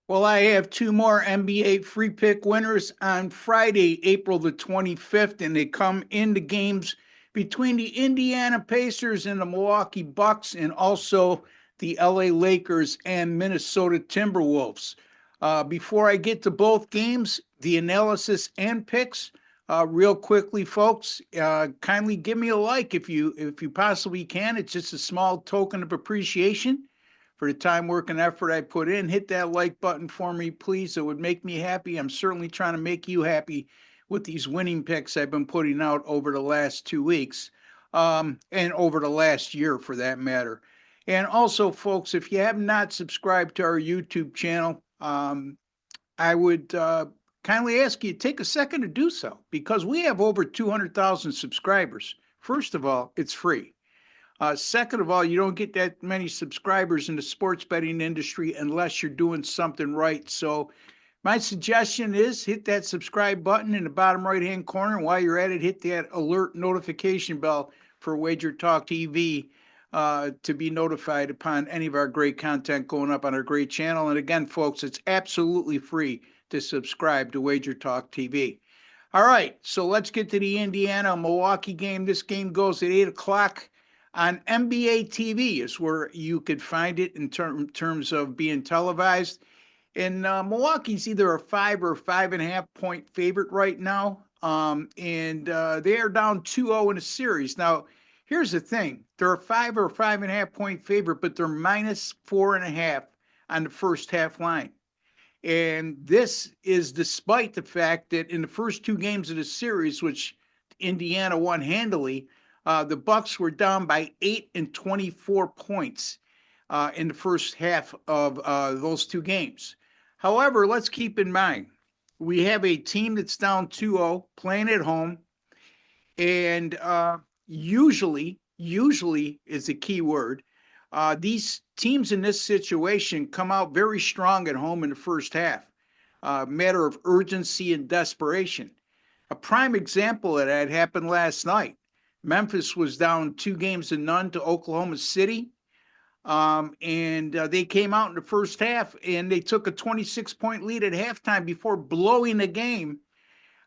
Well, I have two more NBA free pick winners on Friday, April the 25th, and they come into games between the Indiana Pacers and the Milwaukee Bucks, and also the LA Lakers and Minnesota Timberwolves. Before I get to both games, the analysis and picks, real quickly, folks, kindly give me a like if you possibly can. It's just a small token of appreciation for the time, work, and effort I put in. Hit that like button for me, please. It would make me happy. I'm certainly trying to make you happy with these winning picks I've been putting out over the last 2 weeks, and over the last year for that matter. And also, folks, if you have not subscribed to our YouTube channel, I would kindly ask you to take a second to do so because we have over 200,000 subscribers. First of all, it's free. Second of all, you don't get that many subscribers in the sports betting industry unless you're doing something right. So, my suggestion is hit that subscribe button in the bottom right hand corner. And while you're at it, hit that alert notification bell for WagerTalk TV to be notified upon any of our great content going up on our great channel. And again, folks, it's absolutely free to subscribe to WagerTalk TV. All right, so let's get to the Indiana Milwaukee game. This game goes at 8 o'clock on NBA TV is where you could find it in terms of being televised. And Milwaukee's either a 5 or 5.5 point favorite right now. And they are down 2-0 in a series. Now, here's the thing. They're a 5 or 5.5 point favorite, but they're minus 4.5 on the first half line. And this is despite the fact that in the first two games of the series, which Indiana won handily, the Bucks were down by 8 and 24 points in the first half of those two games. However, let's keep in mind we have a team that's down 2-0 playing at home, and usually is a key word. These teams in this situation come out very strong at home in the first half. Matter of urgency and desperation. A prime example of that happened last night. Memphis was down 2-0 to Oklahoma City. And they came out in the first half and they took a 26-point lead at halftime before blowing the game.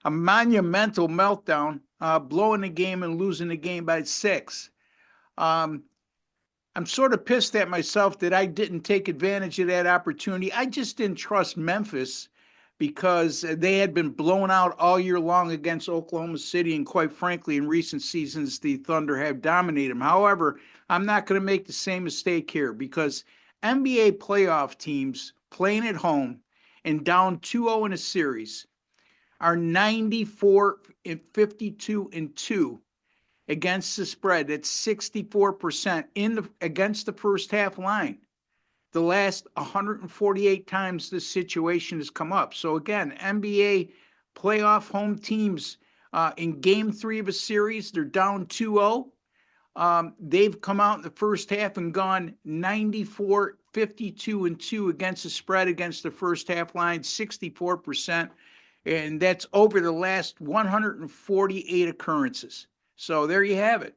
A monumental meltdown, blowing the game and losing the game by 6. I'm sort of pissed at myself that I didn't take advantage of that opportunity. I just didn't trust Memphis because they had been blown out all year long against Oklahoma City. And quite frankly, in recent seasons, the Thunder have dominated them. However, I'm not going to make the same mistake here because NBA playoff teams playing at home and down 2-0 in a series are 94 and 52 and 2 against the spread. That's 64% against the first half line. The last 148 times this situation has come up. So again, NBA playoff home teams in game 3 of a series, they're down 2-0. They've come out in the first half and gone 94, 52 and 2 against the spread against the first half line, 64%. And that's over the last 148 occurrences. So there you have it.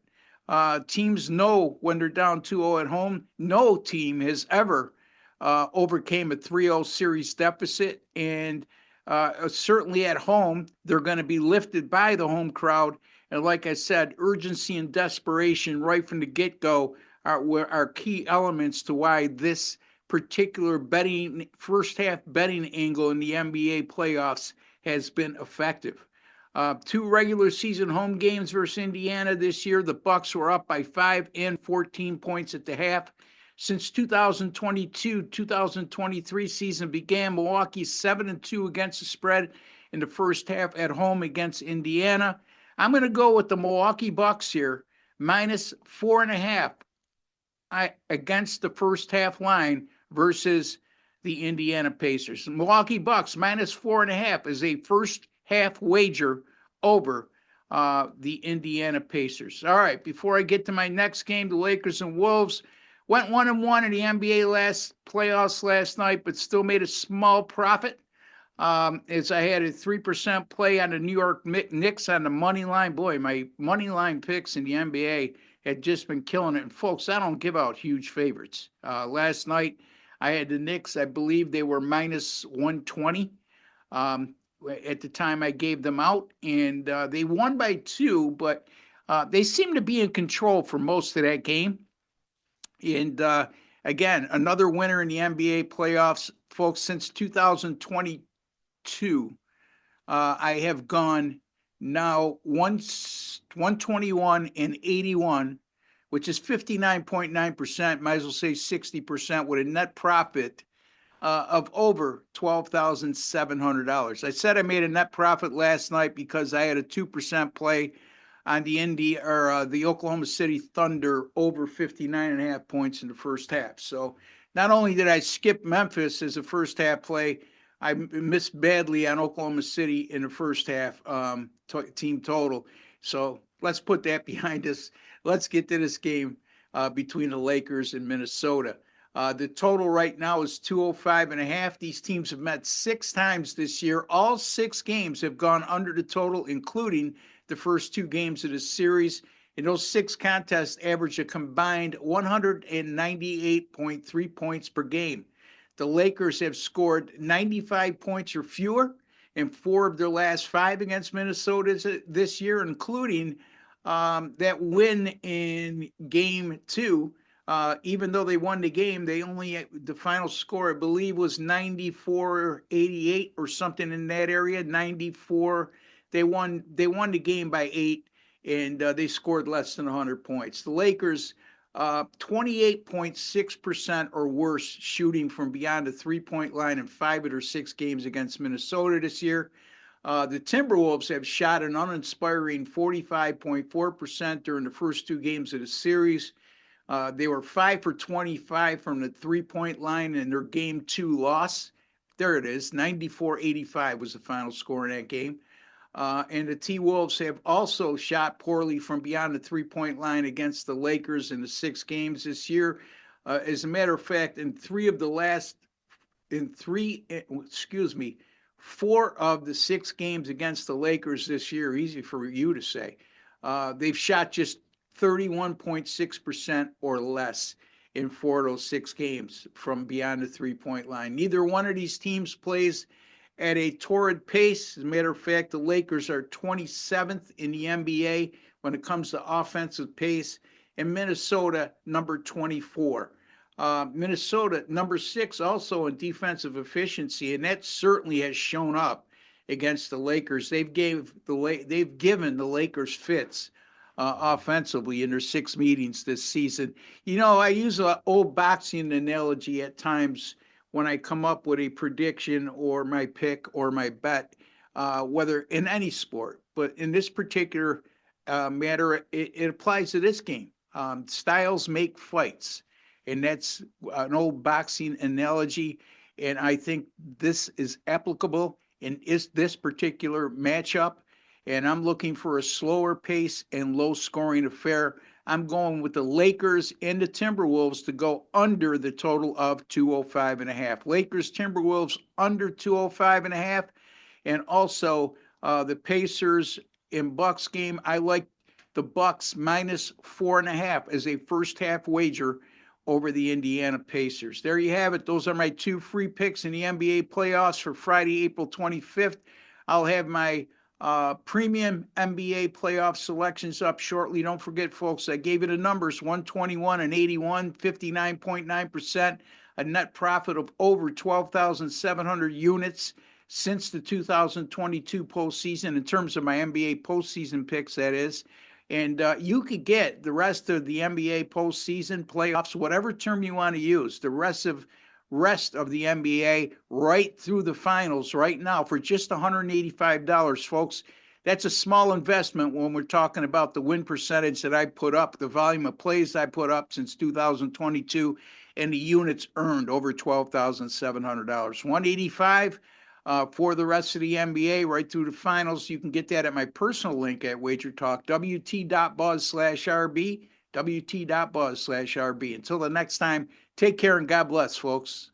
Teams know when they're down 2-0 at home. No team has ever overcame a 3-0 series deficit. And certainly at home, they're going to be lifted by the home crowd. And like I said, urgency and desperation right from the get-go are key elements to why this particular first half betting angle in the NBA playoffs has been effective. 2 regular season home games versus Indiana this year. The Bucks were up by 5 and 14 points at the half. Since 2022-2023 season began, Milwaukee's 7-2 against the spread in the first half at home against Indiana. I'm going to go with the Milwaukee Bucks here, minus 4.5 against the first half line versus the Indiana Pacers. Milwaukee Bucks minus 4.5 is a first half wager over the Indiana Pacers. All right, before I get to my next game, the Lakers and Wolves went 1-1 in the NBA playoffs last night, but still made a small profit. As I had a 3% play on the New York Knicks on the money line. Boy, my money line picks in the NBA had just been killing it. And folks, I don't give out huge favorites. Last night, I had the Knicks. I believe they were minus 120. Um, at the time I gave them out, and they won by two, but they seemed to be in control for most of that game. And again, another winner in the NBA playoffs, folks, since 2022. I have gone now 121 and 81, which is 59.9%, might as well say 60%, with a net profit of over $12,700. I said I made a net profit last night because I had a 2% play on the Oklahoma City Thunder over 59.5 points in the first half. So not only did I skip Memphis as a first half play, I missed badly on Oklahoma City in the first half team total. So let's put that behind us. Let's get to this game between the Lakers and Minnesota. The total right now is 205.5. These teams have met 6 times this year. All 6 games have gone under the total, including the first 2 games of the series. In those 6 contests, average a combined 198.3 points per game. The Lakers have scored 95 points or fewer in 4 of their last 5 against Minnesota this year, including that win in Game 2. Even though they won the game, the final score, I believe, was 94-88 or something in that area. 94. They won the game by 8, and they scored less than 100 points. The Lakers, 28.6% or worse shooting from beyond the 3-point line in 5 of their 6 games against Minnesota this year. The Timberwolves have shot an uninspiring 45.4% during the first 2 games of the series. They were 5 for 25 from the 3-point line in their Game 2 loss. There it is, 94-85 was the final score in that game. And the T-Wolves have also shot poorly from beyond the 3-point line against the Lakers in the 6 games this year. As a matter of fact, in 4 of the 6 games against the Lakers this year, easy for you to say, they've shot just 31.6% or less in 4 of those 6 games from beyond the 3-point line. Neither one of these teams plays at a torrid pace. As a matter of fact, the Lakers are 27th in the NBA when it comes to offensive pace, and Minnesota, number 24. Minnesota, number 6, also in defensive efficiency, and that certainly has shown up against the Lakers. They've given the Lakers fits offensively in their 6 meetings this season. You know, I use an old boxing analogy at times when I come up with a prediction or my pick or my bet, whether in any sport, but in this particular matter, it applies to this game. Styles make fights, and that's an old boxing analogy, and I think this is applicable in this particular matchup, and I'm looking for a slower pace and low scoring affair. I'm going with the Lakers and the Timberwolves to go under the total of 205.5. Lakers, Timberwolves under 205.5, and also the Pacers and Bucks game. I like the Bucks minus 4.5 as a first half wager over the Indiana Pacers. There you have it. Those are my 2 free picks in the NBA playoffs for Friday, April 25th. I'll have my premium NBA playoff selections up shortly. Don't forget, folks, I gave you the numbers: 121 and 81, 59.9%, a net profit of over 12,700 units since the 2022 postseason, in terms of my NBA postseason picks, that is. And you could get the rest of the NBA postseason playoffs, whatever term you want to use, the rest of the NBA right through the finals right now for just $185, folks. That's a small investment when we're talking about the win percentage that I put up, the volume of plays I put up since 2022, and the units earned over $12,700. $185 for the rest of the NBA right through the finals. You can get that at my personal link at WagerTalk, wt.buzz/RB, wt.buzz/RB. Until the next time, take care and God bless, folks.